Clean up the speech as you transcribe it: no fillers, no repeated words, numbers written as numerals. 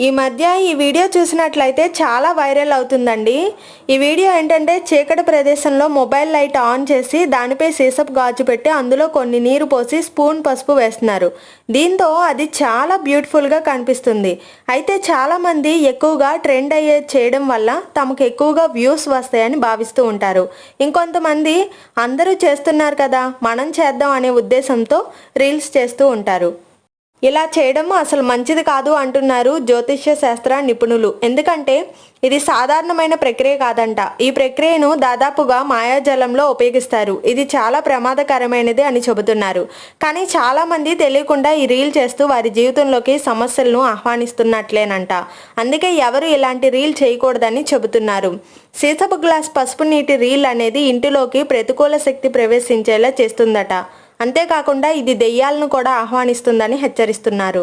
ఈ మధ్య ఈ వీడియో చూసినట్లయితే చాలా వైరల్ అవుతుందండి. ఈ వీడియో ఏంటంటే చీకటి ప్రదేశంలో మొబైల్ లైట్ ఆన్ చేసి దానిపై సీసపు గాజు పెట్టి అందులో కొన్ని నీరు పోసి స్పూన్ పసుపు వేస్తున్నారు. దీంతో అది చాలా బ్యూటిఫుల్గా కనిపిస్తుంది. అయితే చాలామంది ఎక్కువగా ట్రెండ్ చేయడం వల్ల తమకు ఎక్కువగా వ్యూస్ వస్తాయని భావిస్తూ ఉంటారు. ఇంకొంతమంది అందరూ చేస్తున్నారు కదా మనం చేద్దాం అనే ఉద్దేశంతో రీల్స్ చేస్తూ ఉంటారు. ఇలా చేయడం అసలు మంచిది కాదు అంటున్నారు జ్యోతిష్య శాస్త్ర నిపుణులు. ఎందుకంటే ఇది సాధారణమైన ప్రక్రియ కాదంట. ఈ ప్రక్రియను దాదాపుగా మాయాజాలంలో ఉపయోగిస్తారు. ఇది చాలా ప్రమాదకరమైనది అని చెబుతున్నారు. కానీ చాలామంది తెలియకుండా ఈ రీల్ చేస్తూ వారి జీవితంలోకి సమస్యలను ఆహ్వానిస్తున్నట్లేనంట. అందుకే ఎవరు ఇలాంటి రీల్ చేయకూడదని చెబుతున్నారు. సీసపు గ్లాస్ పసుపు నీటి రీల్ అనేది ఇంటిలోకి ప్రతికూల శక్తి ప్రవేశించేలా చేస్తుందట. అంతేకాకుండా ఇది దెయ్యాలను కూడా ఆహ్వానిస్తుందని హెచ్చరిస్తున్నారు.